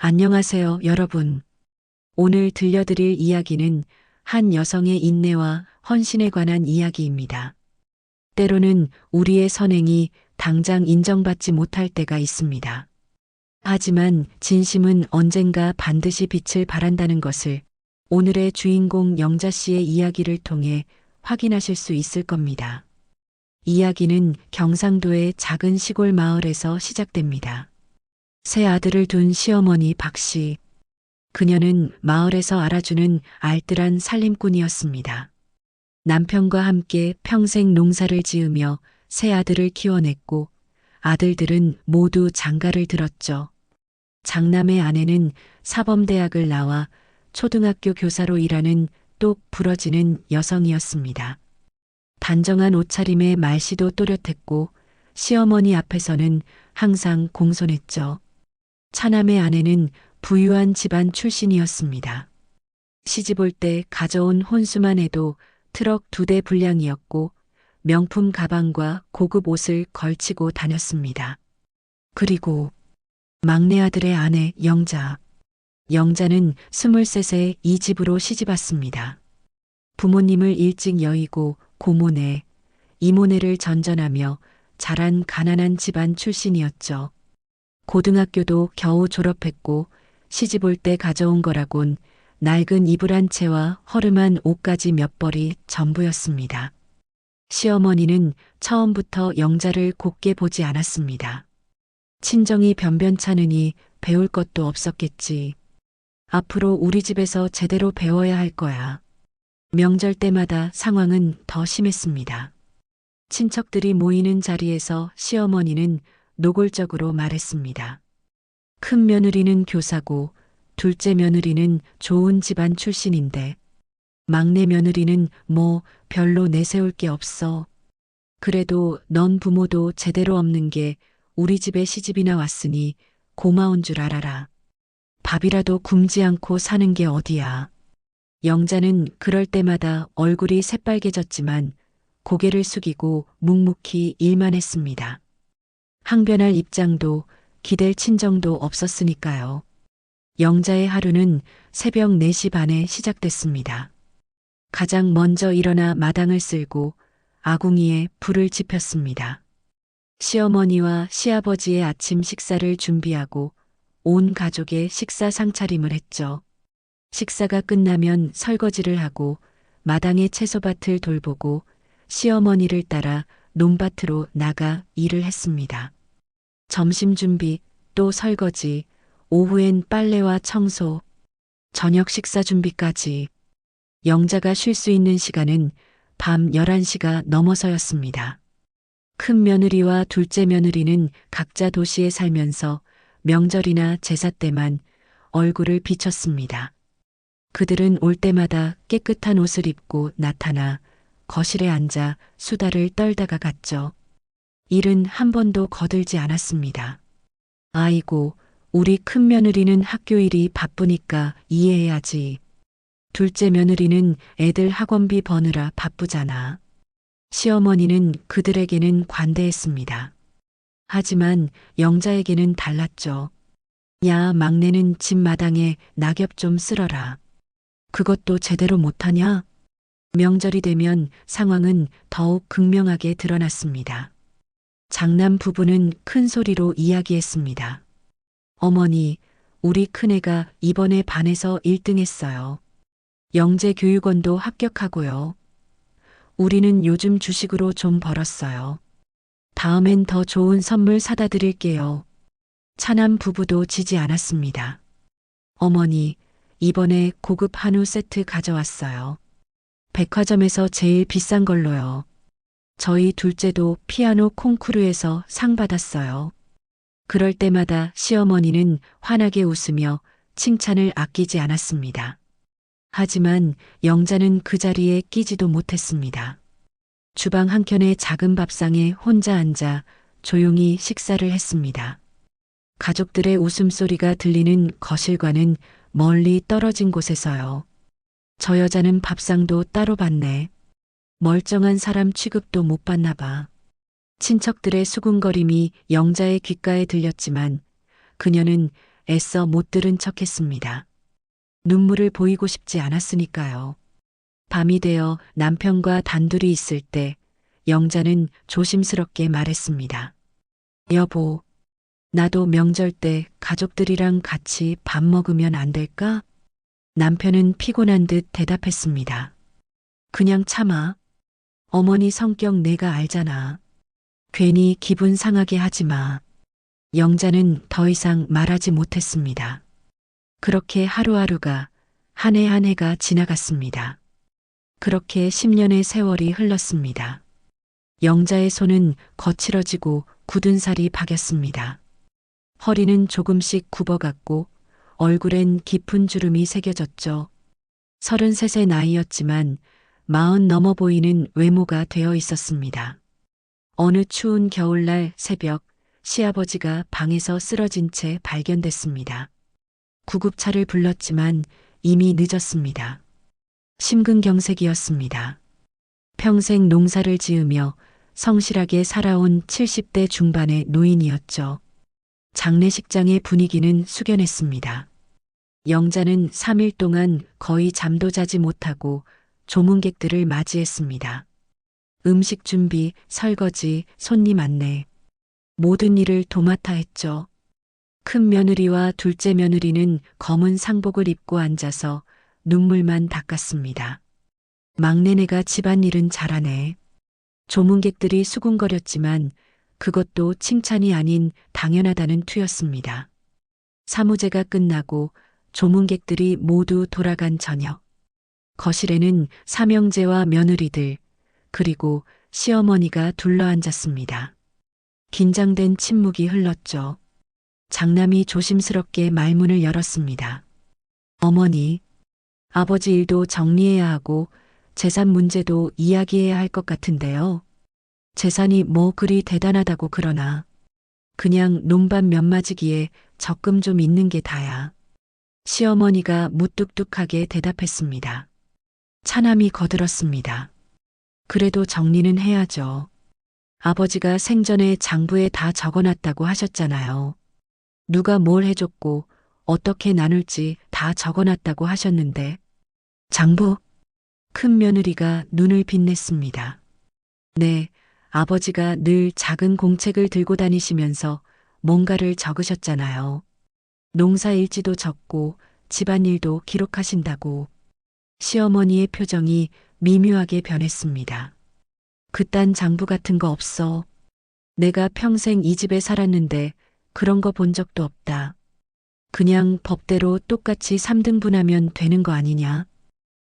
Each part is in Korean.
안녕하세요, 여러분. 오늘 들려드릴 이야기는 한 여성의 인내와 헌신에 관한 이야기입니다. 때로는 우리의 선행이 당장 인정받지 못할 때가 있습니다. 하지만 진심은 언젠가 반드시 빛을 발한다는 것을 오늘의 주인공 영자 씨의 이야기를 통해 확인하실 수 있을 겁니다. 이야기는 경상도의 작은 시골 마을에서 시작됩니다. 세 아들을 둔 시어머니 박 씨. 그녀는 마을에서 알아주는 알뜰한 살림꾼이었습니다. 남편과 함께 평생 농사를 지으며 세 아들을 키워냈고 아들들은 모두 장가를 들었죠. 장남의 아내는 사범대학을 나와 초등학교 교사로 일하는 똑 부러지는 여성이었습니다. 단정한 옷차림에 말씨도 또렷했고 시어머니 앞에서는 항상 공손했죠. 차남의 아내는 부유한 집안 출신이었습니다. 시집 올 때 가져온 혼수만 해도 트럭 2대 분량이었고 명품 가방과 고급 옷을 걸치고 다녔습니다. 그리고 막내 아들의 아내 영자. 영자는 23세 이 집으로 시집 왔습니다. 부모님을 일찍 여의고 고모네, 이모네를 전전하며 자란 가난한 집안 출신이었죠. 고등학교도 겨우 졸업했고 시집 올 때 가져온 거라곤 낡은 이불 한 채와 허름한 옷가지 몇 벌이 전부였습니다. 시어머니는 처음부터 영자를 곱게 보지 않았습니다. 친정이 변변찮으니 배울 것도 없었겠지. 앞으로 우리 집에서 제대로 배워야 할 거야. 명절 때마다 상황은 더 심했습니다. 친척들이 모이는 자리에서 시어머니는 노골적으로 말했습니다. 큰 며느리는 교사고 둘째 며느리는 좋은 집안 출신인데 막내 며느리는 뭐 별로 내세울 게 없어. 그래도 넌 부모도 제대로 없는 게 우리 집에 시집이나 왔으니 고마운 줄 알아라. 밥이라도 굶지 않고 사는 게 어디야. 영자는 그럴 때마다 얼굴이 새빨개졌지만 고개를 숙이고 묵묵히 일만 했습니다. 항변할 입장도 기댈 친정도 없었으니까요. 영자의 하루는 새벽 4시 반에 시작됐습니다. 가장 먼저 일어나 마당을 쓸고 아궁이에 불을 지폈습니다. 시어머니와 시아버지의 아침 식사를 준비하고 온 가족의 식사 상차림을 했죠. 식사가 끝나면 설거지를 하고 마당의 채소밭을 돌보고 시어머니를 따라 논밭으로 나가 일을 했습니다. 점심 준비, 또 설거지, 오후엔 빨래와 청소, 저녁 식사 준비까지. 영자가 쉴 수 있는 시간은 밤 11시가 넘어서였습니다. 큰 며느리와 둘째 며느리는 각자 도시에 살면서 명절이나 제사 때만 얼굴을 비쳤습니다. 그들은 올 때마다 깨끗한 옷을 입고 나타나 거실에 앉아 수다를 떨다가 갔죠. 일은 한 번도 거들지 않았습니다. 아이고, 우리 큰 며느리는 학교 일이 바쁘니까 이해해야지. 둘째 며느리는 애들 학원비 버느라 바쁘잖아. 시어머니는 그들에게는 관대했습니다. 하지만 영자에게는 달랐죠. 야, 막내는 집 마당에 낙엽 좀 쓸어라. 그것도 제대로 못하냐? 명절이 되면 상황은 더욱 극명하게 드러났습니다. 장남 부부는 큰 소리로 이야기했습니다. 어머니, 우리 큰애가 이번에 반에서 1등 했어요. 영재 교육원도 합격하고요. 우리는 요즘 주식으로 좀 벌었어요. 다음엔 더 좋은 선물 사다 드릴게요. 차남 부부도 지지 않았습니다. 어머니, 이번에 고급 한우 세트 가져왔어요. 백화점에서 제일 비싼 걸로요. 저희 둘째도 피아노 콩쿠르에서 상 받았어요. 그럴 때마다 시어머니는 환하게 웃으며 칭찬을 아끼지 않았습니다. 하지만 영자는 그 자리에 끼지도 못했습니다. 주방 한켠의 작은 밥상에 혼자 앉아 조용히 식사를 했습니다. 가족들의 웃음소리가 들리는 거실과는 멀리 떨어진 곳에서요. 저 여자는 밥상도 따로 받네. 멀쩡한 사람 취급도 못 받나 봐. 친척들의 수군거림이 영자의 귓가에 들렸지만 그녀는 애써 못 들은 척했습니다. 눈물을 보이고 싶지 않았으니까요. 밤이 되어 남편과 단둘이 있을 때 영자는 조심스럽게 말했습니다. 여보, 나도 명절 때 가족들이랑 같이 밥 먹으면 안 될까? 남편은 피곤한 듯 대답했습니다. 그냥 참아. 어머니 성격 내가 알잖아. 괜히 기분 상하게 하지 마. 영자는 더 이상 말하지 못했습니다. 그렇게 하루하루가 한 해 한 해가 지나갔습니다. 그렇게 10년의 세월이 흘렀습니다. 영자의 손은 거칠어지고 굳은 살이 박였습니다. 허리는 조금씩 굽어갔고 얼굴엔 깊은 주름이 새겨졌죠. 33의 나이였지만 40 넘어 보이는 외모가 되어 있었습니다. 어느 추운 겨울날 새벽 시아버지가 방에서 쓰러진 채 발견됐습니다. 구급차를 불렀지만 이미 늦었습니다. 심근경색이었습니다. 평생 농사를 지으며 성실하게 살아온 70대 중반의 노인이었죠. 장례식장의 분위기는 숙연했습니다. 영자는 3일 동안 거의 잠도 자지 못하고 조문객들을 맞이했습니다. 음식 준비, 설거지, 손님 안내. 모든 일을 도맡아 했죠. 큰 며느리와 둘째 며느리는 검은 상복을 입고 앉아서 눈물만 닦았습니다. 막내네가 집안일은 잘하네. 조문객들이 수군거렸지만 그것도 칭찬이 아닌 당연하다는 투였습니다. 사무제가 끝나고 조문객들이 모두 돌아간 저녁. 거실에는 삼형제와 며느리들, 그리고 시어머니가 둘러앉았습니다. 긴장된 침묵이 흘렀죠. 장남이 조심스럽게 말문을 열었습니다. 어머니, 아버지 일도 정리해야 하고 재산 문제도 이야기해야 할 것 같은데요. 재산이 뭐 그리 대단하다고 그러나 그냥 논밭 몇 마지기에 적금 좀 있는 게 다야. 시어머니가 무뚝뚝하게 대답했습니다. 차남이 거들었습니다. 그래도 정리는 해야죠. 아버지가 생전에 장부에 다 적어놨다고 하셨잖아요. 누가 뭘 해줬고 어떻게 나눌지 다 적어놨다고 하셨는데. 장부? 큰 며느리가 눈을 빛냈습니다. 네, 아버지가 늘 작은 공책을 들고 다니시면서 뭔가를 적으셨잖아요. 농사 일지도 적고 집안일도 기록하신다고. 시어머니의 표정이 미묘하게 변했습니다. 그딴 장부 같은 거 없어. 내가 평생 이 집에 살았는데 그런 거 본 적도 없다. 그냥 법대로 똑같이 3등분하면 되는 거 아니냐?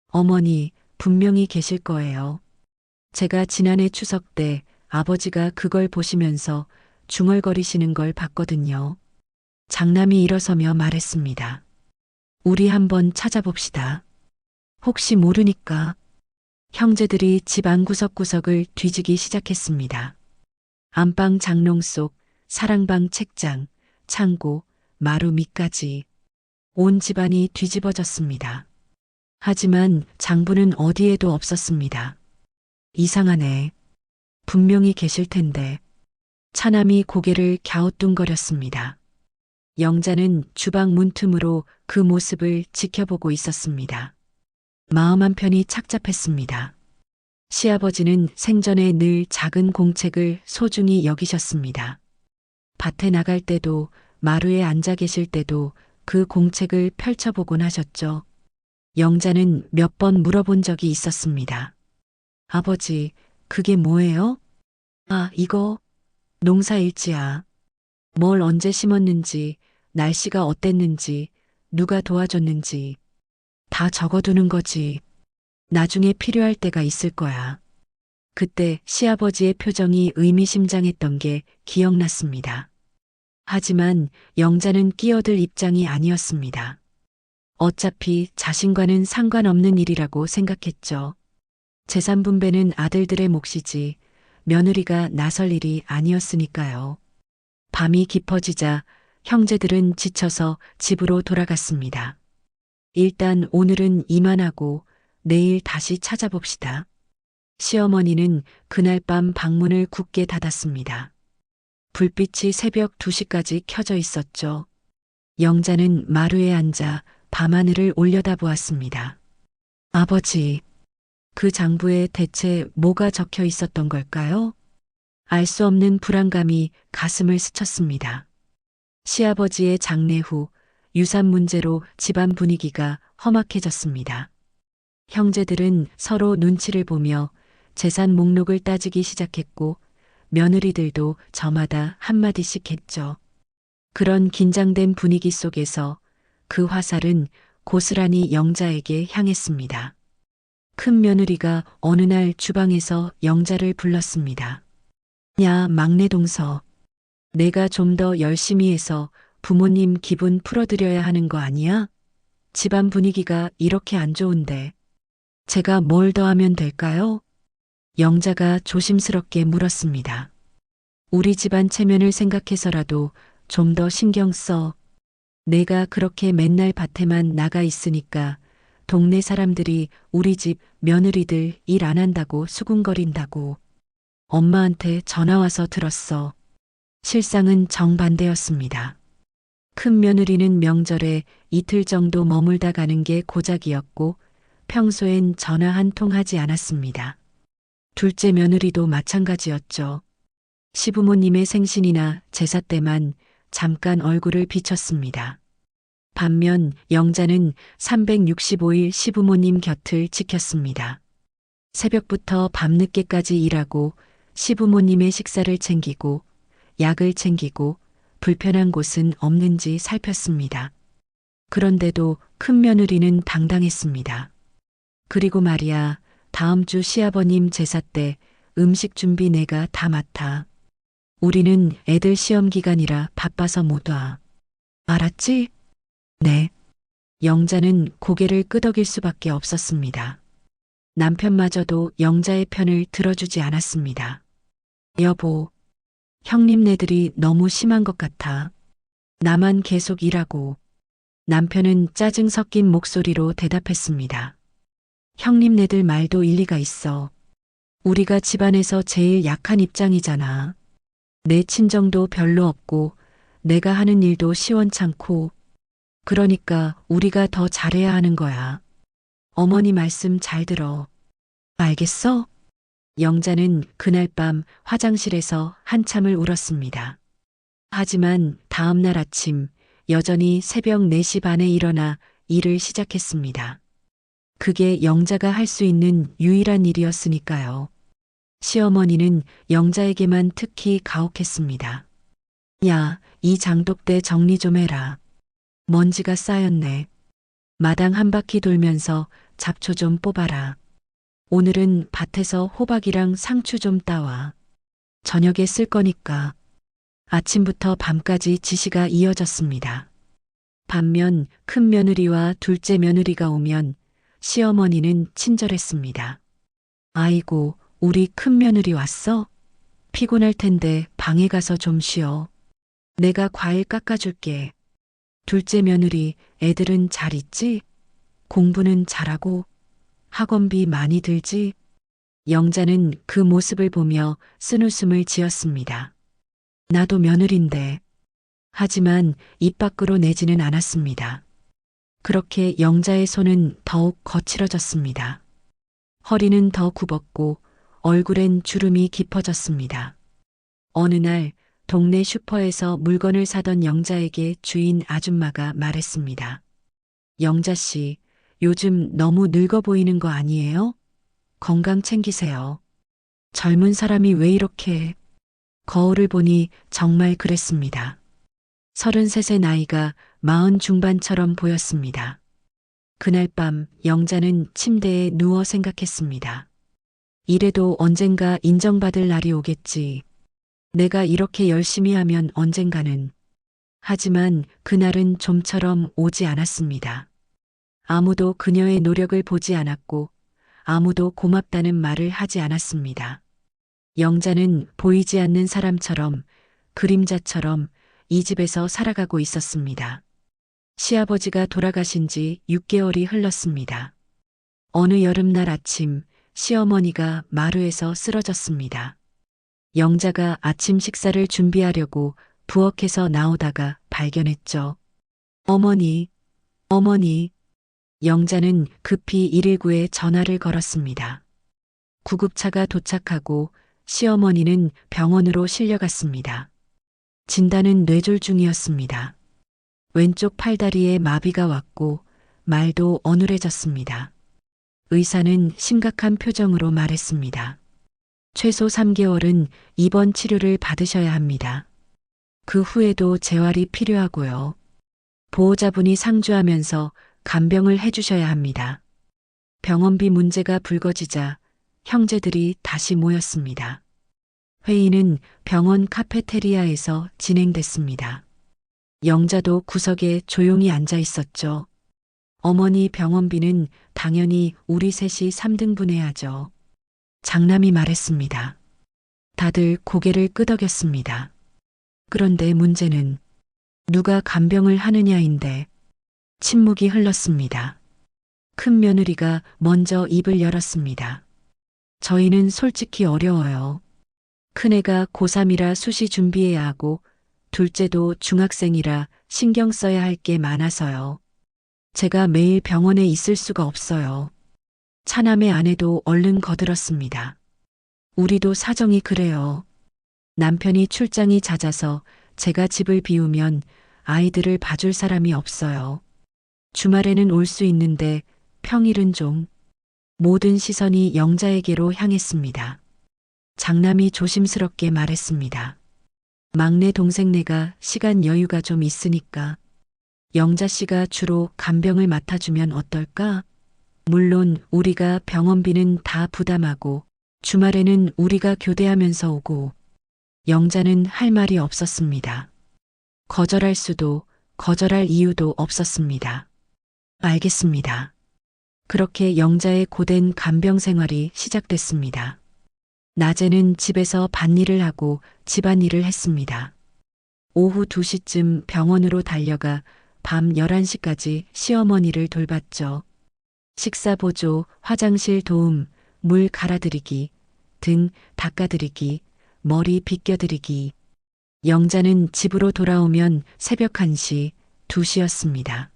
어머니, 분명히 계실 거예요. 제가 지난해 추석 때 아버지가 그걸 보시면서 중얼거리시는 걸 봤거든요. 장남이 일어서며 말했습니다. 우리 한번 찾아봅시다. 혹시 모르니까. 형제들이 집 안 구석구석을 뒤지기 시작했습니다. 안방 장롱 속, 사랑방 책장, 창고, 마루 밑까지 온 집안이 뒤집어졌습니다. 하지만 장부는 어디에도 없었습니다. 이상하네. 분명히 계실 텐데. 차남이 고개를 갸우뚱거렸습니다. 영자는 주방 문틈으로 그 모습을 지켜보고 있었습니다. 마음 한편이 착잡했습니다. 시아버지는 생전에 늘 작은 공책을 소중히 여기셨습니다. 밭에 나갈 때도 마루에 앉아 계실 때도 그 공책을 펼쳐보곤 하셨죠. 영자는 몇 번 물어본 적이 있었습니다. 아버지, 그게 뭐예요? 아, 이거 농사일지야. 뭘 언제 심었는지, 날씨가 어땠는지, 누가 도와줬는지 다 적어두는 거지. 나중에 필요할 때가 있을 거야. 그때 시아버지의 표정이 의미심장했던 게 기억났습니다. 하지만 영자는 끼어들 입장이 아니었습니다. 어차피 자신과는 상관없는 일이라고 생각했죠. 재산 분배는 아들들의 몫이지 며느리가 나설 일이 아니었으니까요. 밤이 깊어지자 형제들은 지쳐서 집으로 돌아갔습니다. 일단 오늘은 이만하고 내일 다시 찾아봅시다. 시어머니는 그날 밤 방문을 굳게 닫았습니다. 불빛이 새벽 2시까지 켜져 있었죠. 영자는 마루에 앉아 밤하늘을 올려다보았습니다. 아버지, 그 장부에 대체 뭐가 적혀 있었던 걸까요? 알 수 없는 불안감이 가슴을 스쳤습니다. 시아버지의 장례 후 유산 문제로 집안 분위기가 험악해졌습니다. 형제들은 서로 눈치를 보며 재산 목록을 따지기 시작했고 며느리들도 저마다 한마디씩 했죠. 그런 긴장된 분위기 속에서 그 화살은 고스란히 영자에게 향했습니다. 큰 며느리가 어느 날 주방에서 영자를 불렀습니다. 야, 막내 동서. 내가 좀 더 열심히 해서 부모님 기분 풀어드려야 하는 거 아니야? 집안 분위기가 이렇게 안 좋은데. 제가 뭘 더 하면 될까요? 영자가 조심스럽게 물었습니다. 우리 집안 체면을 생각해서라도 좀 더 신경 써. 내가 그렇게 맨날 밭에만 나가 있으니까 동네 사람들이 우리 집 며느리들 일 안 한다고 수군거린다고. 엄마한테 전화 와서 들었어. 실상은 정반대였습니다. 큰 며느리는 명절에 이틀 정도 머물다 가는 게 고작이었고 평소엔 전화 한 통 하지 않았습니다. 둘째 며느리도 마찬가지였죠. 시부모님의 생신이나 제사 때만 잠깐 얼굴을 비쳤습니다. 반면 영자는 365일 시부모님 곁을 지켰습니다. 새벽부터 밤늦게까지 일하고 시부모님의 식사를 챙기고 약을 챙기고 불편한 곳은 없는지 살폈습니다. 그런데도 큰 며느리는 당당했습니다. 그리고 말이야, 다음 주 시아버님 제사 때 음식 준비 내가 다 맡아. 우리는 애들 시험 기간이라 바빠서 못 와. 알았지? 네. 영자는 고개를 끄덕일 수밖에 없었습니다. 남편마저도 영자의 편을 들어주지 않았습니다. 여보, 형님네들이 너무 심한 것 같아. 나만 계속 일하고. 남편은 짜증 섞인 목소리로 대답했습니다. 형님네들 말도 일리가 있어. 우리가 집안에서 제일 약한 입장이잖아. 내 친정도 별로 없고 내가 하는 일도 시원찮고 그러니까 우리가 더 잘해야 하는 거야. 어머니 말씀 잘 들어. 알겠어? 영자는 그날 밤 화장실에서 한참을 울었습니다. 하지만 다음 날 아침 여전히 새벽 4시 반에 일어나 일을 시작했습니다. 그게 영자가 할 수 있는 유일한 일이었으니까요. 시어머니는 영자에게만 특히 가혹했습니다. 야, 이 장독대 정리 좀 해라. 먼지가 쌓였네. 마당 한 바퀴 돌면서 잡초 좀 뽑아라. 오늘은 밭에서 호박이랑 상추 좀 따와. 저녁에 쓸 거니까. 아침부터 밤까지 지시가 이어졌습니다. 반면 큰 며느리와 둘째 며느리가 오면 시어머니는 친절했습니다. 아이고, 우리 큰 며느리 왔어? 피곤할 텐데 방에 가서 좀 쉬어. 내가 과일 깎아줄게. 둘째 며느리, 애들은 잘 있지? 공부는 잘하고 학원비 많이 들지? 영자는 그 모습을 보며 쓴웃음을 지었습니다. 나도 며느린데. 하지만 입 밖으로 내지는 않았습니다. 그렇게 영자의 손은 더욱 거칠어졌습니다. 허리는 더 굽었고 얼굴엔 주름이 깊어졌습니다. 어느 날 동네 슈퍼에서 물건을 사던 영자에게 주인 아줌마가 말했습니다. 영자 씨, 요즘 너무 늙어 보이는 거 아니에요? 건강 챙기세요. 젊은 사람이 왜 이렇게... 거울을 보니 정말 그랬습니다. 33의 나이가 40 중반처럼 보였습니다. 그날 밤 영자는 침대에 누워 생각했습니다. 이래도 언젠가 인정받을 날이 오겠지. 내가 이렇게 열심히 하면 언젠가는. 하지만 그날은 좀처럼 오지 않았습니다. 아무도 그녀의 노력을 보지 않았고 아무도 고맙다는 말을 하지 않았습니다. 영자는 보이지 않는 사람처럼 그림자처럼 이 집에서 살아가고 있었습니다. 시아버지가 돌아가신 지 6개월이 흘렀습니다. 어느 여름날 아침 시어머니가 마루에서 쓰러졌습니다. 영자가 아침 식사를 준비하려고 부엌에서 나오다가 발견했죠. 어머니, 어머니. 영자는 급히 119에 전화를 걸었습니다. 구급차가 도착하고 시어머니는 병원으로 실려갔습니다. 진단은 뇌졸중이었습니다. 왼쪽 팔다리에 마비가 왔고 말도 어눌해졌습니다. 의사는 심각한 표정으로 말했습니다. 최소 3개월은 입원 치료를 받으셔야 합니다. 그 후에도 재활이 필요하고요. 보호자분이 상주하면서 간병을 해주셔야 합니다. 병원비 문제가 불거지자 형제들이 다시 모였습니다. 회의는 병원 카페테리아에서 진행됐습니다. 영자도 구석에 조용히 앉아 있었죠. 어머니 병원비는 당연히 우리 셋이 3등분해야죠. 장남이 말했습니다. 다들 고개를 끄덕였습니다. 그런데 문제는 누가 간병을 하느냐인데 침묵이 흘렀습니다. 큰 며느리가 먼저 입을 열었습니다. 저희는 솔직히 어려워요. 큰애가 고3이라 수시 준비해야 하고 둘째도 중학생이라 신경 써야 할 게 많아서요. 제가 매일 병원에 있을 수가 없어요. 차남의 아내도 얼른 거들었습니다. 우리도 사정이 그래요. 남편이 출장이 잦아서 제가 집을 비우면 아이들을 봐줄 사람이 없어요. 주말에는 올 수 있는데 평일은 좀. 모든 시선이 영자에게로 향했습니다. 장남이 조심스럽게 말했습니다. 막내 동생네가 시간 여유가 좀 있으니까 영자 씨가 주로 간병을 맡아주면 어떨까? 물론 우리가 병원비는 다 부담하고 주말에는 우리가 교대하면서 오고. 영자는 할 말이 없었습니다. 거절할 수도 거절할 이유도 없었습니다. 알겠습니다. 그렇게 영자의 고된 간병 생활이 시작됐습니다. 낮에는 집에서 밭일을 하고 집안일을 했습니다. 오후 2시쯤 병원으로 달려가 밤 11시까지 시어머니를 돌봤죠. 식사 보조, 화장실 도움, 물 갈아드리기, 등 닦아드리기, 머리 빗겨드리기. 영자는 집으로 돌아오면 새벽 1시, 2시였습니다.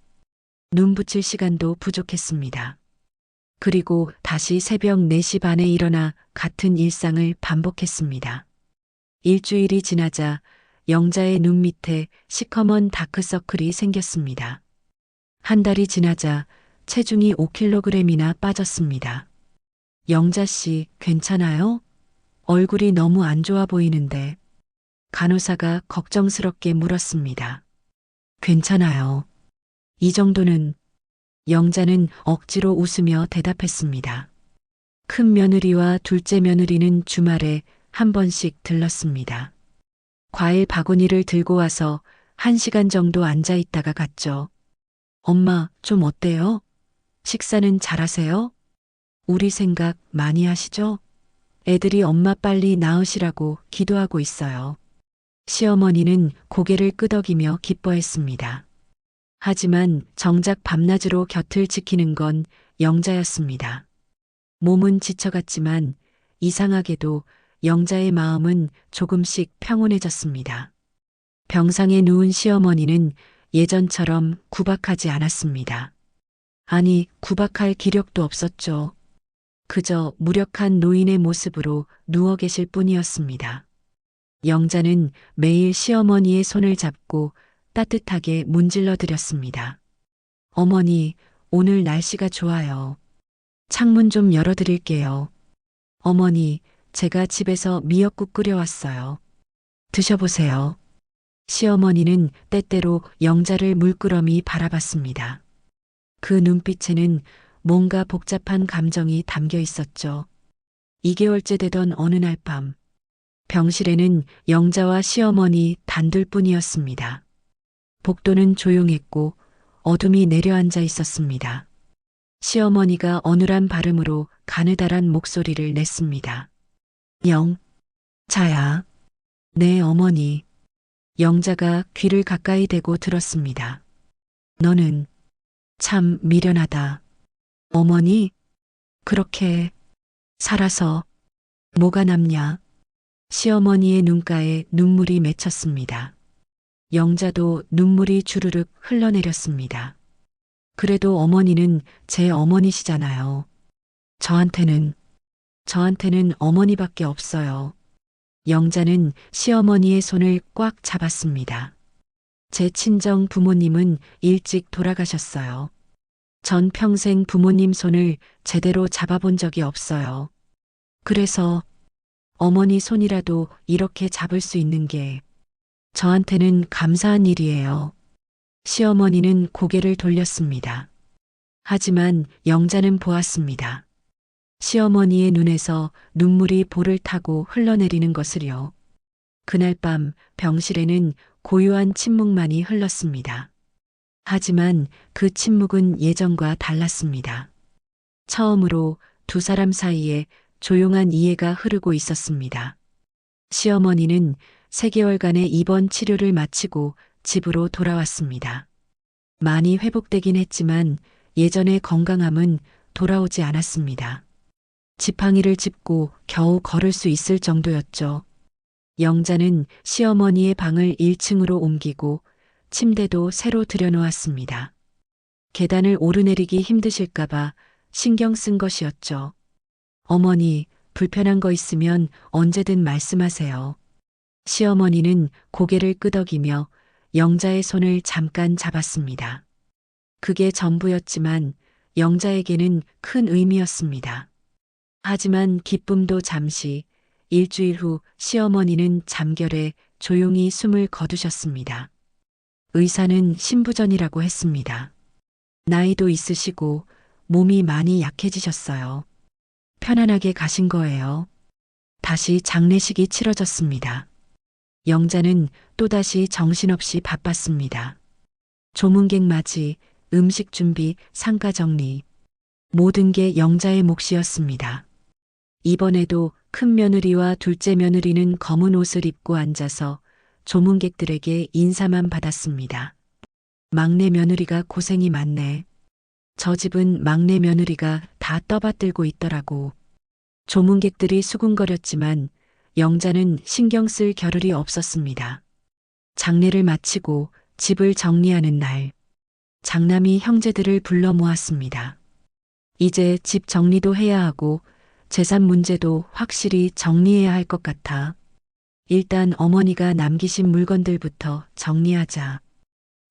눈 붙일 시간도 부족했습니다. 그리고 다시 새벽 4시 반에 일어나 같은 일상을 반복했습니다. 일주일이 지나자 영자의 눈 밑에 시커먼 다크서클이 생겼습니다. 한 달이 지나자 체중이 5kg이나 빠졌습니다. 영자 씨, 괜찮아요? 얼굴이 너무 안 좋아 보이는데. 간호사가 걱정스럽게 물었습니다. 괜찮아요. 이 정도는. 영자는 억지로 웃으며 대답했습니다. 큰 며느리와 둘째 며느리는 주말에 한 번씩 들렀습니다. 과일 바구니를 들고 와서 1시간 정도 앉아 있다가 갔죠. 엄마, 좀 어때요? 식사는 잘하세요? 우리 생각 많이 하시죠? 애들이 엄마 빨리 나으시라고 기도하고 있어요. 시어머니는 고개를 끄덕이며 기뻐했습니다. 하지만 정작 밤낮으로 곁을 지키는 건 영자였습니다. 몸은 지쳐갔지만 이상하게도 영자의 마음은 조금씩 평온해졌습니다. 병상에 누운 시어머니는 예전처럼 구박하지 않았습니다. 아니, 구박할 기력도 없었죠. 그저 무력한 노인의 모습으로 누워 계실 뿐이었습니다. 영자는 매일 시어머니의 손을 잡고 따뜻하게 문질러 드렸습니다. 어머니, 오늘 날씨가 좋아요. 창문 좀 열어드릴게요. 어머니, 제가 집에서 미역국 끓여왔어요. 드셔보세요. 시어머니는 때때로 영자를 물끄러미 바라봤습니다. 그 눈빛에는 뭔가 복잡한 감정이 담겨 있었죠. 2개월째 되던 어느 날 밤, 병실에는 영자와 시어머니 단둘뿐이었습니다. 복도는 조용했고 어둠이 내려앉아 있었습니다. 시어머니가 어눌한 발음으로 가느다란 목소리를 냈습니다. 자야. 네, 어머니. 영자가 귀를 가까이 대고 들었습니다. 너는 참 미련하다. 어머니, 그렇게 살아서 뭐가 남냐? 시어머니의 눈가에 눈물이 맺혔습니다. 영자도 눈물이 주르륵 흘러내렸습니다. 그래도 어머니는 제 어머니시잖아요. 저한테는 어머니밖에 없어요. 영자는 시어머니의 손을 꽉 잡았습니다. 제 친정 부모님은 일찍 돌아가셨어요. 전 평생 부모님 손을 제대로 잡아본 적이 없어요. 그래서 어머니 손이라도 이렇게 잡을 수 있는 게 저한테는 감사한 일이에요. 시어머니는 고개를 돌렸습니다. 하지만 영자는 보았습니다. 시어머니의 눈에서 눈물이 볼을 타고 흘러내리는 것을요. 그날 밤 병실에는 고요한 침묵만이 흘렀습니다. 하지만 그 침묵은 예전과 달랐습니다. 처음으로 두 사람 사이에 조용한 이해가 흐르고 있었습니다. 시어머니는 3개월간의 입원 치료를 마치고 집으로 돌아왔습니다. 많이 회복되긴 했지만 예전의 건강함은 돌아오지 않았습니다. 지팡이를 짚고 겨우 걸을 수 있을 정도였죠. 영자는 시어머니의 방을 1층으로 옮기고 침대도 새로 들여놓았습니다. 계단을 오르내리기 힘드실까봐 신경 쓴 것이었죠. 어머니, 불편한 거 있으면 언제든 말씀하세요. 시어머니는 고개를 끄덕이며 영자의 손을 잠깐 잡았습니다. 그게 전부였지만 영자에게는 큰 의미였습니다. 하지만 기쁨도 잠시, 일주일 후 시어머니는 잠결에 조용히 숨을 거두셨습니다. 의사는 신부전이라고 했습니다. 나이도 있으시고 몸이 많이 약해지셨어요. 편안하게 가신 거예요. 다시 장례식이 치러졌습니다. 영자는 또다시 정신없이 바빴습니다. 조문객 맞이, 음식 준비, 상가 정리. 모든 게 영자의 몫이었습니다. 이번에도 큰 며느리와 둘째 며느리는 검은 옷을 입고 앉아서 조문객들에게 인사만 받았습니다. 막내 며느리가 고생이 많네. 저 집은 막내 며느리가 다 떠받들고 있더라고. 조문객들이 수군거렸지만 영자는 신경 쓸 겨를이 없었습니다. 장례를 마치고 집을 정리하는 날, 장남이 형제들을 불러 모았습니다. 이제 집 정리도 해야 하고 재산 문제도 확실히 정리해야 할 것 같아. 일단 어머니가 남기신 물건들부터 정리하자.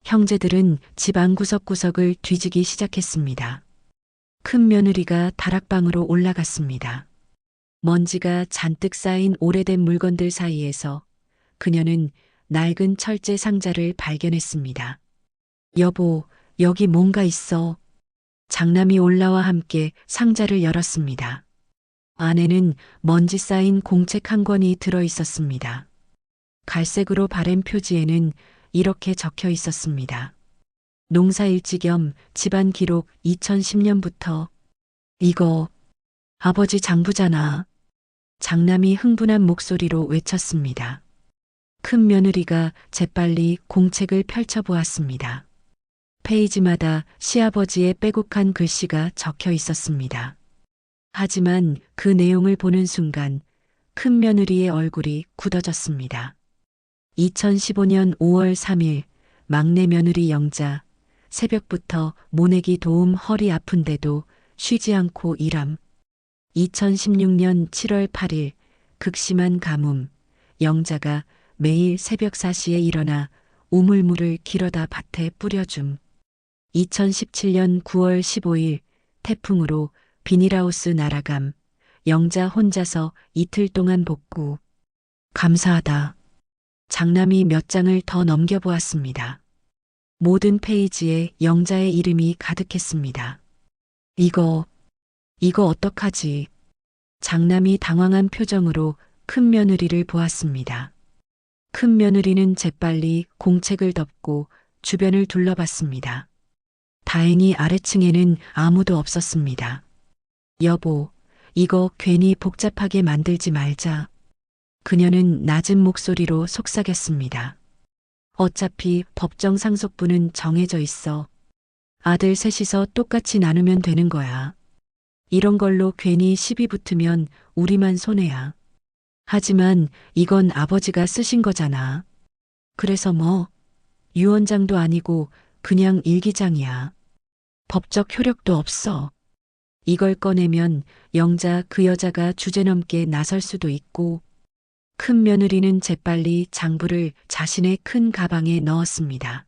형제들은 집 안 구석구석을 뒤지기 시작했습니다. 큰 며느리가 다락방으로 올라갔습니다. 먼지가 잔뜩 쌓인 오래된 물건들 사이에서 그녀는 낡은 철제 상자를 발견했습니다. 여보, 여기 뭔가 있어. 장남이 올라와 함께 상자를 열었습니다. 안에는 먼지 쌓인 공책 한 권이 들어 있었습니다. 갈색으로 바랜 표지에는 이렇게 적혀 있었습니다. 농사일지 겸 집안 기록 2010년부터. 이거 아버지 장부잖아. 장남이 흥분한 목소리로 외쳤습니다. 큰 며느리가 재빨리 공책을 펼쳐보았습니다. 페이지마다 시아버지의 빼곡한 글씨가 적혀 있었습니다. 하지만 그 내용을 보는 순간 큰 며느리의 얼굴이 굳어졌습니다. 2015년 5월 3일 막내 며느리 영자, 새벽부터 모내기 도움 허리 아픈데도 쉬지 않고 일함. 2016년 7월 8일 극심한 가뭄, 영자가 매일 새벽 4시에 일어나 우물물을 길어다 밭에 뿌려줌. 2017년 9월 15일 태풍으로 비닐하우스 날아감, 영자 혼자서 이틀 동안 복구. 감사하다. 장남이 몇 장을 더 넘겨보았습니다. 모든 페이지에 영자의 이름이 가득했습니다. 이거 어떡하지? 장남이 당황한 표정으로 큰 며느리를 보았습니다. 큰 며느리는 재빨리 공책을 덮고 주변을 둘러봤습니다. 다행히 아래층에는 아무도 없었습니다. 여보, 이거 괜히 복잡하게 만들지 말자. 그녀는 낮은 목소리로 속삭였습니다. 어차피 법정 상속분은 정해져 있어. 아들 셋이서 똑같이 나누면 되는 거야. 이런 걸로 괜히 시비 붙으면 우리만 손해야. 하지만 이건 아버지가 쓰신 거잖아. 그래서 뭐, 유언장도 아니고 그냥 일기장이야. 법적 효력도 없어. 이걸 꺼내면 영자 그 여자가 주제넘게 나설 수도 있고 큰 며느리는 재빨리 장부를 자신의 큰 가방에 넣었습니다.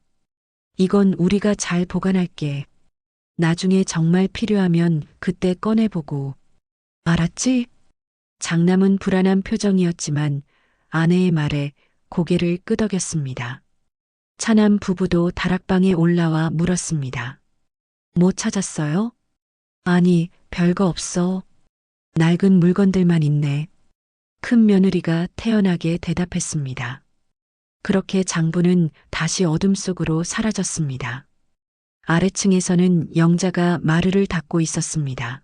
이건 우리가 잘 보관할게. 나중에 정말 필요하면 그때 꺼내보고. 알았지? 장남은 불안한 표정이었지만 아내의 말에 고개를 끄덕였습니다. 차남 부부도 다락방에 올라와 물었습니다. 뭐 찾았어요? 아니, 별거 없어. 낡은 물건들만 있네. 큰 며느리가 태연하게 대답했습니다. 그렇게 장부는 다시 어둠 속으로 사라졌습니다. 아래층에서는 영자가 마루를 닦고 있었습니다.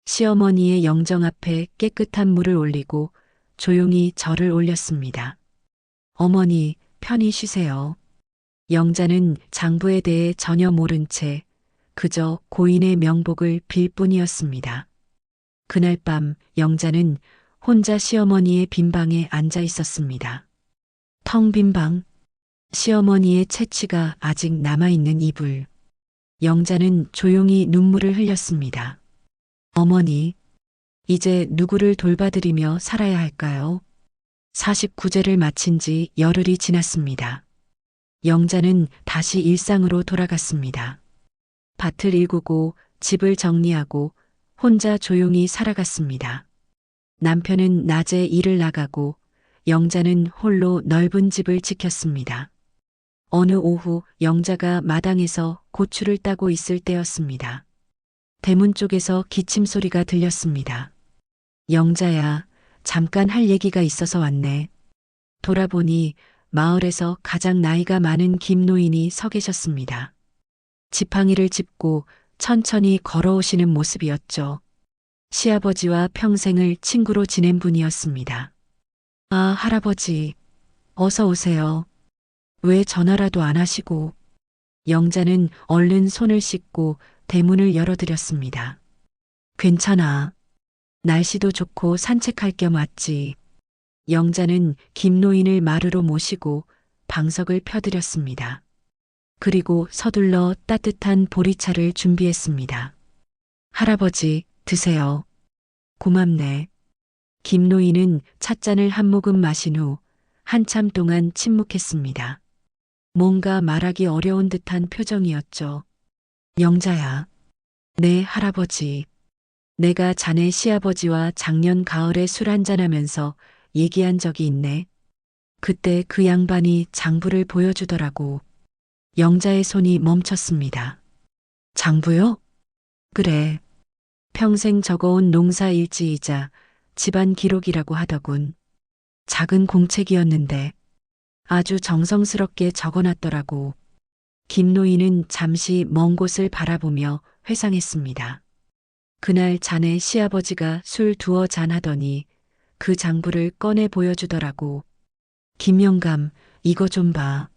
시어머니의 영정 앞에 깨끗한 물을 올리고 조용히 절을 올렸습니다. 어머니, 편히 쉬세요. 영자는 장부에 대해 전혀 모른 채 그저 고인의 명복을 빌 뿐이었습니다. 그날 밤 영자는 혼자 시어머니의 빈 방에 앉아 있었습니다. 텅 빈 방, 시어머니의 채취가 아직 남아있는 이불. 영자는 조용히 눈물을 흘렸습니다. 어머니, 이제 누구를 돌봐드리며 살아야 할까요? 49제를 마친 지 열흘이 지났습니다. 영자는 다시 일상으로 돌아갔습니다. 밭을 일구고 집을 정리하고 혼자 조용히 살아갔습니다. 남편은 낮에 일을 나가고 영자는 홀로 넓은 집을 지켰습니다. 어느 오후 영자가 마당에서 고추를 따고 있을 때였습니다. 대문 쪽에서 기침 소리가 들렸습니다. 영자야, 잠깐 할 얘기가 있어서 왔네. 돌아보니 마을에서 가장 나이가 많은 김노인이 서 계셨습니다. 지팡이를 짚고 천천히 걸어오시는 모습이었죠. 시아버지와 평생을 친구로 지낸 분이었습니다. 아, 할아버지, 어서 오세요. 왜 전화라도 안 하시고. 영자는 얼른 손을 씻고 대문을 열어드렸습니다. 괜찮아. 날씨도 좋고 산책할 겸 왔지. 영자는 김노인을 마루로 모시고 방석을 펴드렸습니다. 그리고 서둘러 따뜻한 보리차를 준비했습니다. 할아버지, 드세요. 고맙네. 김노인은 찻잔을 한 모금 마신 후 한참 동안 침묵했습니다. 뭔가 말하기 어려운 듯한 표정이었죠. 영자야. 네, 할아버지. 내가 자네 시아버지와 작년 가을에 술 한잔하면서 얘기한 적이 있네. 그때 그 양반이 장부를 보여주더라고. 영자의 손이 멈췄습니다. 장부요? 그래. 평생 적어온 농사 일지이자 집안 기록이라고 하더군. 작은 공책이었는데 아주 정성스럽게 적어놨더라고. 김노인은 잠시 먼 곳을 바라보며 회상했습니다. 그날 자네 시아버지가 술 두어 잔 하더니 그 장부를 꺼내 보여주더라고. 김영감, 이거 좀 봐.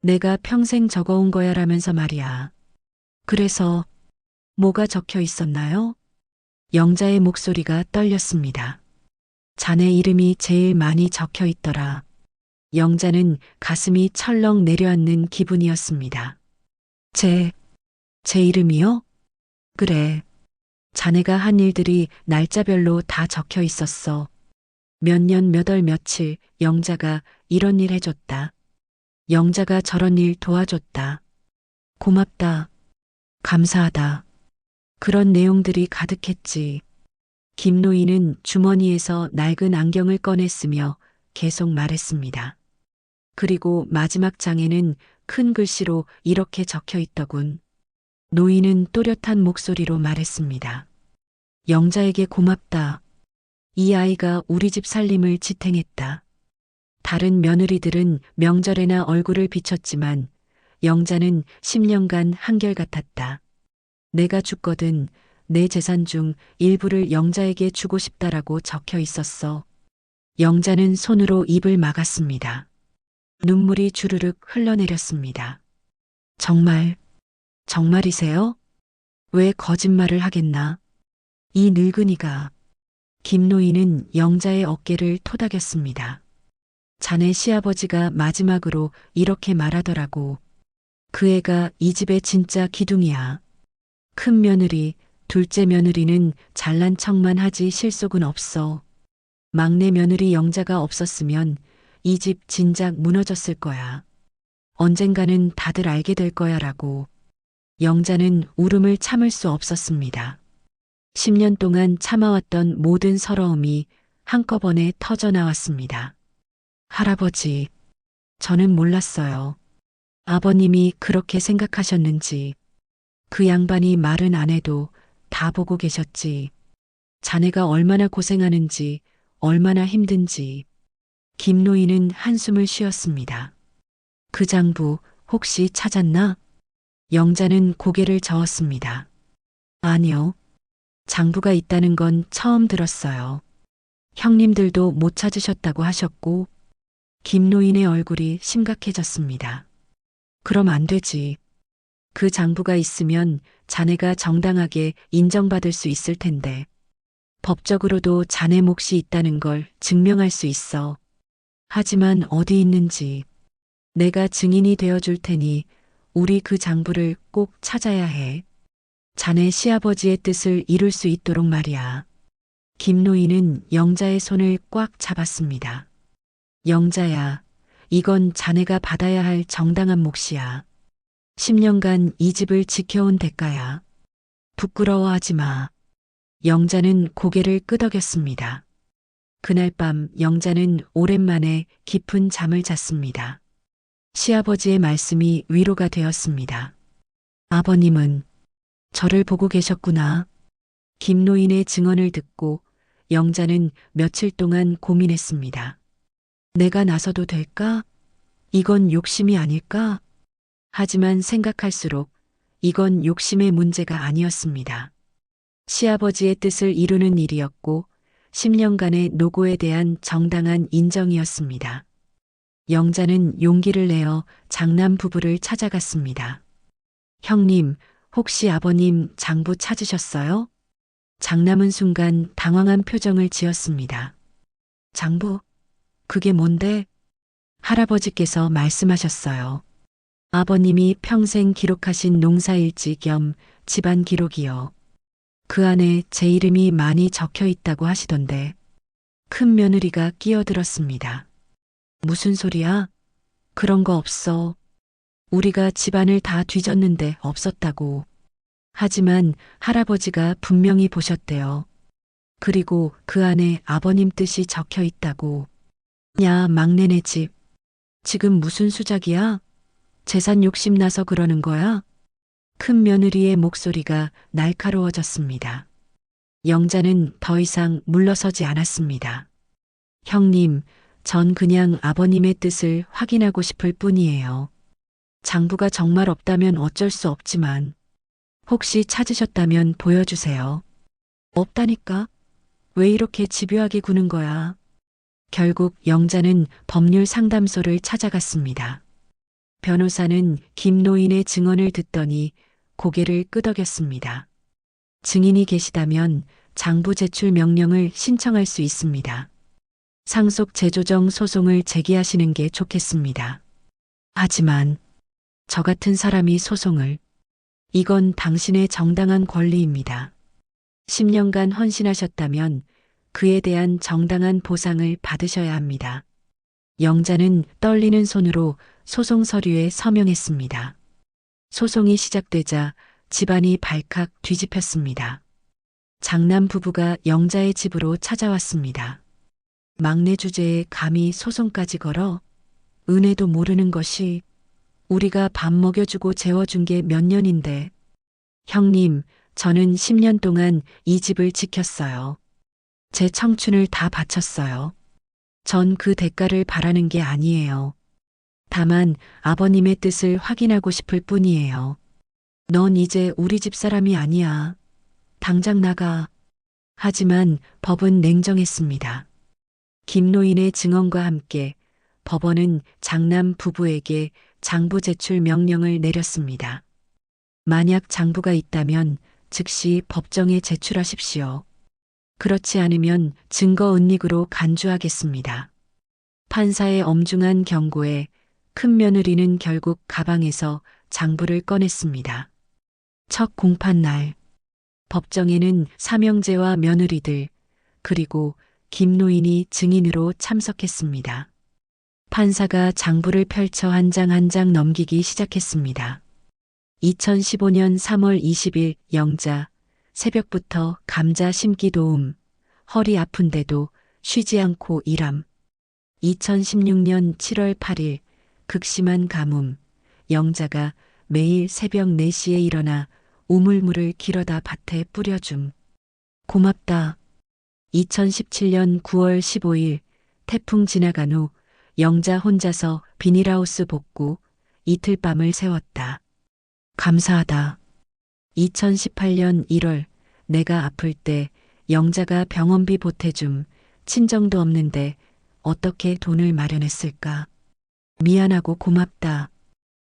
내가 평생 적어온 거야 라면서 말이야. 그래서 뭐가 적혀 있었나요? 영자의 목소리가 떨렸습니다. 자네 이름이 제일 많이 적혀 있더라. 영자는 가슴이 철렁 내려앉는 기분이었습니다. 제 이름이요? 그래. 자네가 한 일들이 날짜별로 다 적혀 있었어. 몇 년 몇 월 며칠 영자가 이런 일 해줬다. 영자가 저런 일 도와줬다. 고맙다. 감사하다. 그런 내용들이 가득했지. 김노인은 주머니에서 낡은 안경을 꺼냈으며 계속 말했습니다. 그리고 마지막 장에는 큰 글씨로 이렇게 적혀 있더군. 노인은 또렷한 목소리로 말했습니다. 영자에게 고맙다. 이 아이가 우리 집 살림을 지탱했다. 다른 며느리들은 명절에나 얼굴을 비췄지만 영자는 10년간 한결같았다. 내가 죽거든 내 재산 중 일부를 영자에게 주고 싶다라고 적혀 있었어. 영자는 손으로 입을 막았습니다. 눈물이 주르륵 흘러내렸습니다. 정말이세요? 왜 거짓말을 하겠나? 이 늙은이가. 김노인은 영자의 어깨를 토닥였습니다. 자네 시아버지가 마지막으로 이렇게 말하더라고. 그 애가 이 집의 진짜 기둥이야. 큰 며느리, 둘째 며느리는 잘난 척만 하지 실속은 없어. 막내 며느리 영자가 없었으면 이 집 진작 무너졌을 거야. 언젠가는 다들 알게 될 거야라고. 영자는 울음을 참을 수 없었습니다. 10년 동안 참아왔던 모든 서러움이 한꺼번에 터져 나왔습니다. 할아버지, 저는 몰랐어요. 아버님이 그렇게 생각하셨는지. 그 양반이 말은 안 해도 다 보고 계셨지. 자네가 얼마나 고생하는지, 얼마나 힘든지. 김노인은 한숨을 쉬었습니다. 그 장부 혹시 찾았나? 영자는 고개를 저었습니다. 아니요. 장부가 있다는 건 처음 들었어요. 형님들도 못 찾으셨다고 하셨고. 김노인의 얼굴이 심각해졌습니다. 그럼 안 되지. 그 장부가 있으면 자네가 정당하게 인정받을 수 있을 텐데. 법적으로도 자네 몫이 있다는 걸 증명할 수 있어. 하지만 어디 있는지. 내가 증인이 되어줄 테니 우리 그 장부를 꼭 찾아야 해. 자네 시아버지의 뜻을 이룰 수 있도록 말이야. 김노인은 영자의 손을 꽉 잡았습니다. 영자야, 이건 자네가 받아야 할 정당한 몫이야. 10년간 이 집을 지켜온 대가야. 부끄러워하지 마. 영자는 고개를 끄덕였습니다. 그날 밤 영자는 오랜만에 깊은 잠을 잤습니다. 시아버지의 말씀이 위로가 되었습니다. 아버님은 저를 보고 계셨구나. 김노인의 증언을 듣고 영자는 며칠 동안 고민했습니다. 내가 나서도 될까? 이건 욕심이 아닐까? 하지만 생각할수록 이건 욕심의 문제가 아니었습니다. 시아버지의 뜻을 이루는 일이었고 10년간의 노고에 대한 정당한 인정이었습니다. 영자는 용기를 내어 장남 부부를 찾아갔습니다. 형님, 혹시 아버님 장부 찾으셨어요? 장남은 순간 당황한 표정을 지었습니다. 장부? 그게 뭔데? 할아버지께서 말씀하셨어요. 아버님이 평생 기록하신 농사일지 겸 집안 기록이요. 그 안에 제 이름이 많이 적혀 있다고 하시던데. 큰 며느리가 끼어들었습니다. 무슨 소리야? 그런 거 없어. 우리가 집안을 다 뒤졌는데 없었다고. 하지만 할아버지가 분명히 보셨대요. 그리고 그 안에 아버님 뜻이 적혀 있다고. 야, 막내네 집. 지금 무슨 수작이야? 재산 욕심 나서 그러는 거야? 큰 며느리의 목소리가 날카로워졌습니다. 영자는 더 이상 물러서지 않았습니다. 형님, 전 그냥 아버님의 뜻을 확인하고 싶을 뿐이에요. 장부가 정말 없다면 어쩔 수 없지만 혹시 찾으셨다면 보여주세요. 없다니까? 왜 이렇게 집요하게 구는 거야? 결국 영자는 법률 상담소를 찾아갔습니다. 변호사는 김노인의 증언을 듣더니 고개를 끄덕였습니다. 증인이 계시다면 장부 제출 명령을 신청할 수 있습니다. 상속 재조정 소송을 제기하시는 게 좋겠습니다. 하지만 저 같은 사람이 소송을. 이건 당신의 정당한 권리입니다. 10년간 헌신하셨다면 그에 대한 정당한 보상을 받으셔야 합니다. 영자는 떨리는 손으로 소송 서류에 서명했습니다. 소송이 시작되자 집안이 발칵 뒤집혔습니다. 장남 부부가 영자의 집으로 찾아왔습니다. 막내 주제에 감히 소송까지 걸어? 은혜도 모르는 것이. 우리가 밥 먹여주고 재워준 게 몇 년인데. 형님, 저는 10년 동안 이 집을 지켰어요. 제 청춘을 다 바쳤어요. 전 그 대가를 바라는 게 아니에요. 다만 아버님의 뜻을 확인하고 싶을 뿐이에요. 넌 이제 우리 집 사람이 아니야. 당장 나가. 하지만 법은 냉정했습니다. 김노인의 증언과 함께 법원은 장남 부부에게 장부 제출 명령을 내렸습니다. 만약 장부가 있다면 즉시 법정에 제출하십시오. 그렇지 않으면 증거 은닉으로 간주하겠습니다. 판사의 엄중한 경고에 큰 며느리는 결국 가방에서 장부를 꺼냈습니다. 첫 공판날, 법정에는 삼형제와 며느리들, 그리고 김노인이 증인으로 참석했습니다. 판사가 장부를 펼쳐 한 장 한 장 넘기기 시작했습니다. 2015년 3월 20일 영자, 새벽부터 감자 심기 도움, 허리 아픈데도 쉬지 않고 일함. 2016년 7월 8일 극심한 가뭄, 영자가 매일 새벽 4시에 일어나 우물물을 길어다 밭에 뿌려줌. 고맙다. 2017년 9월 15일 태풍 지나간 후 영자 혼자서 비닐하우스 복구 이틀 밤을 새웠다. 감사하다. 2018년 1월 내가 아플 때 영자가 병원비 보태줌. 친정도 없는데 어떻게 돈을 마련했을까? 미안하고 고맙다.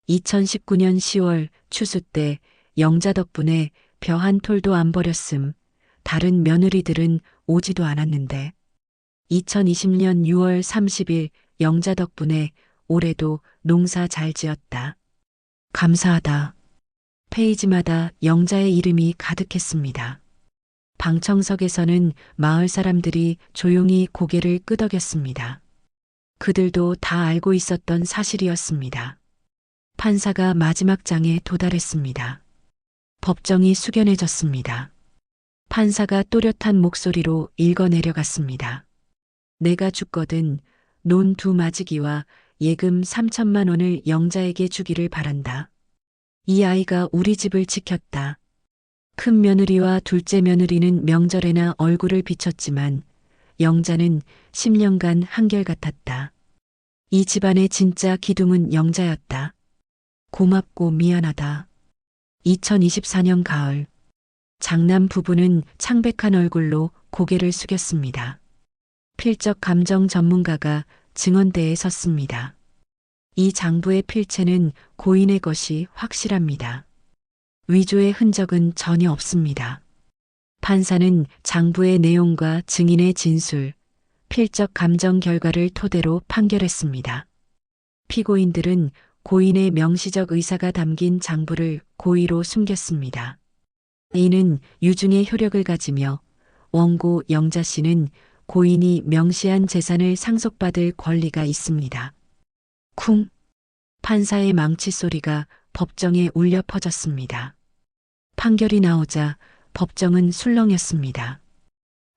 2019년 10월 추수 때 영자 덕분에 벼 한 톨도 안 버렸음. 다른 며느리들은 오지도 않았는데. 2020년 6월 30일 영자 덕분에 올해도 농사 잘 지었다. 감사하다. 페이지마다 영자의 이름이 가득했습니다. 방청석에서는 마을 사람들이 조용히 고개를 끄덕였습니다. 그들도 다 알고 있었던 사실이었습니다. 판사가 마지막 장에 도달했습니다. 법정이 숙연해졌습니다. 판사가 또렷한 목소리로 읽어내려갔습니다. 내가 죽거든 논 2마지기와 예금 3천만 원을 영자에게 주기를 바란다. 이 아이가 우리 집을 지켰다. 큰 며느리와 둘째 며느리는 명절에나 얼굴을 비췄지만 영자는 10년간 한결같았다. 이 집안의 진짜 기둥은 영자였다. 고맙고 미안하다. 2024년 가을, 장남 부부는 창백한 얼굴로 고개를 숙였습니다. 필적 감정 전문가가 증언대에 섰습니다. 이 장부의 필체는 고인의 것이 확실합니다. 위조의 흔적은 전혀 없습니다. 판사는 장부의 내용과 증인의 진술, 필적 감정 결과를 토대로 판결했습니다. 피고인들은 고인의 명시적 의사가 담긴 장부를 고의로 숨겼습니다. 이는 유증의 효력을 가지며 원고 영자 씨는 고인이 명시한 재산을 상속받을 권리가 있습니다. 쿵! 판사의 망치 소리가 법정에 울려 퍼졌습니다. 판결이 나오자 법정은 술렁였습니다.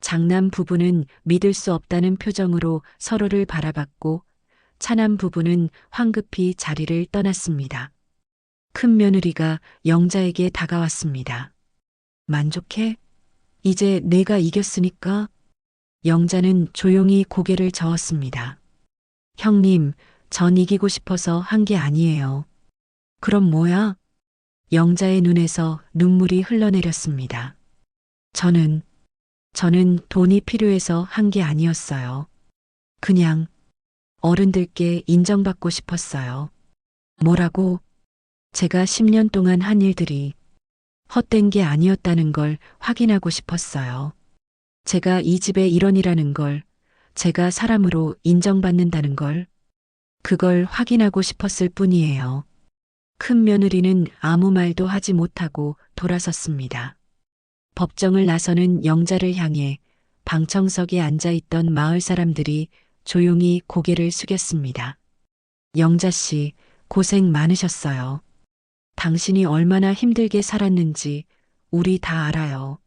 장남 부부는 믿을 수 없다는 표정으로 서로를 바라봤고 차남 부부는 황급히 자리를 떠났습니다. 큰 며느리가 영자에게 다가왔습니다. 만족해? 이제 내가 이겼으니까? 영자는 조용히 고개를 저었습니다. 형님, 전 이기고 싶어서 한 게 아니에요. 그럼 뭐야? 영자의 눈에서 눈물이 흘러내렸습니다. 저는 돈이 필요해서 한 게 아니었어요. 그냥 어른들께 인정받고 싶었어요. 뭐라고? 제가 10년 동안 한 일들이 헛된 게 아니었다는 걸 확인하고 싶었어요. 제가 이 집의 일원이라는 걸, 제가 사람으로 인정받는다는 걸, 그걸 확인하고 싶었을 뿐이에요. 큰 며느리는 아무 말도 하지 못하고 돌아섰습니다. 법정을 나서는 영자를 향해 방청석에 앉아있던 마을 사람들이 조용히 고개를 숙였습니다. 영자 씨, 고생 많으셨어요. 당신이 얼마나 힘들게 살았는지 우리 다 알아요.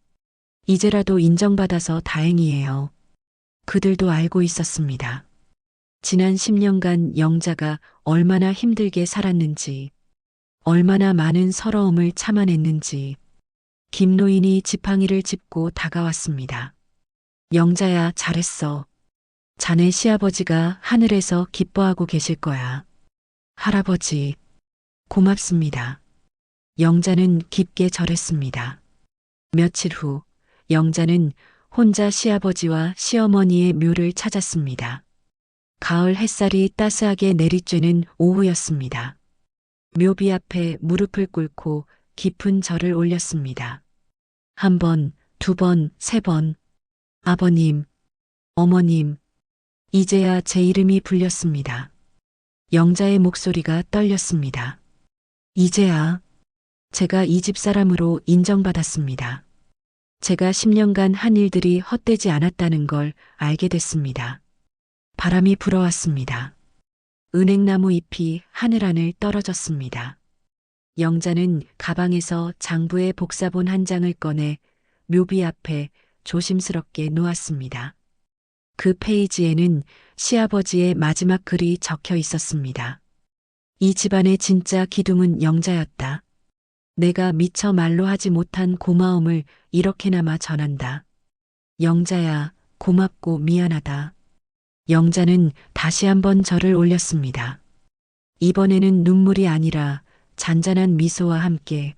이제라도 인정받아서 다행이에요. 그들도 알고 있었습니다. 지난 10년간 영자가 얼마나 힘들게 살았는지, 얼마나 많은 서러움을 참아냈는지. 김노인이 지팡이를 짚고 다가왔습니다. 영자야, 잘했어. 자네 시아버지가 하늘에서 기뻐하고 계실 거야. 할아버지, 고맙습니다. 영자는 깊게 절했습니다. 며칠 후, 영자는 혼자 시아버지와 시어머니의 묘를 찾았습니다. 가을 햇살이 따스하게 내리쬐는 오후였습니다. 묘비 앞에 무릎을 꿇고 깊은 절을 올렸습니다. 한 번, 두 번, 세 번. 아버님, 어머님, 이제야 제 이름이 불렸습니다. 영자의 목소리가 떨렸습니다. 이제야 제가 이 집 사람으로 인정받았습니다. 제가 10년간 한 일들이 헛되지 않았다는 걸 알게 됐습니다. 바람이 불어왔습니다. 은행나무 잎이 하늘하늘 떨어졌습니다. 영자는 가방에서 장부의 복사본 한 장을 꺼내 묘비 앞에 조심스럽게 놓았습니다. 그 페이지에는 시아버지의 마지막 글이 적혀 있었습니다. 이 집안의 진짜 기둥은 영자였다. 내가 미처 말로 하지 못한 고마움을 이렇게나마 전한다. 영자야, 고맙고 미안하다. 영자는 다시 한번 절을 올렸습니다. 이번에는 눈물이 아니라 잔잔한 미소와 함께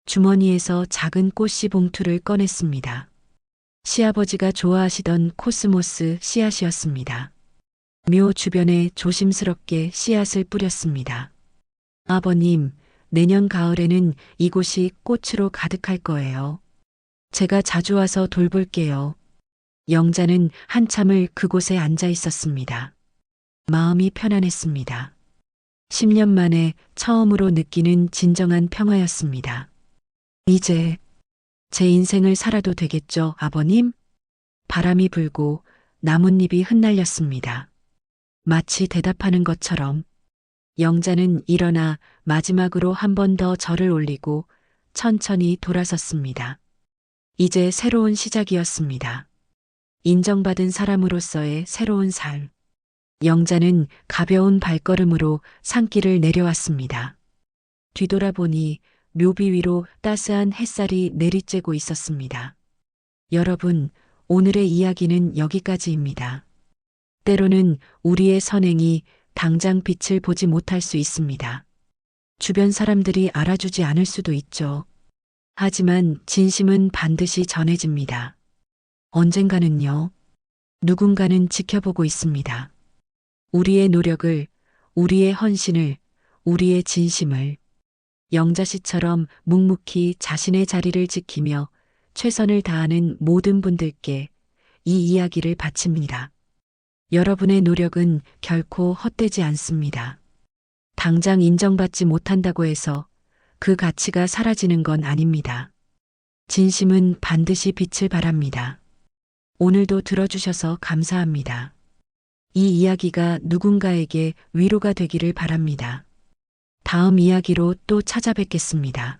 주머니에서 작은 꽃씨 봉투를 꺼냈습니다. 시아버지가 좋아하시던 코스모스 씨앗이었습니다. 묘 주변에 조심스럽게 씨앗을 뿌렸습니다. 아버님, 내년 가을에는 이곳이 꽃으로 가득할 거예요. 제가 자주 와서 돌볼게요. 영자는 한참을 그곳에 앉아 있었습니다. 마음이 편안했습니다. 10년 만에 처음으로 느끼는 진정한 평화였습니다. 이제 제 인생을 살아도 되겠죠, 아버님? 바람이 불고 나뭇잎이 흩날렸습니다. 마치 대답하는 것처럼 영자는 일어나 마지막으로 한 번 더 절을 올리고 천천히 돌아섰습니다. 이제 새로운 시작이었습니다. 인정받은 사람으로서의 새로운 삶. 영자는 가벼운 발걸음으로 산길을 내려왔습니다. 뒤돌아보니 묘비 위로 따스한 햇살이 내리쬐고 있었습니다. 여러분, 오늘의 이야기는 여기까지입니다. 때로는 우리의 선행이 당장 빛을 보지 못할 수 있습니다. 주변 사람들이 알아주지 않을 수도 있죠. 하지만 진심은 반드시 전해집니다. 언젠가는요, 누군가는 지켜보고 있습니다. 우리의 노력을, 우리의 헌신을, 우리의 진심을 영자 씨처럼 묵묵히 자신의 자리를 지키며 최선을 다하는 모든 분들께 이 이야기를 바칩니다. 여러분의 노력은 결코 헛되지 않습니다. 당장 인정받지 못한다고 해서 그 가치가 사라지는 건 아닙니다. 진심은 반드시 빛을 발합니다. 오늘도 들어주셔서 감사합니다. 이 이야기가 누군가에게 위로가 되기를 바랍니다. 다음 이야기로 또 찾아뵙겠습니다.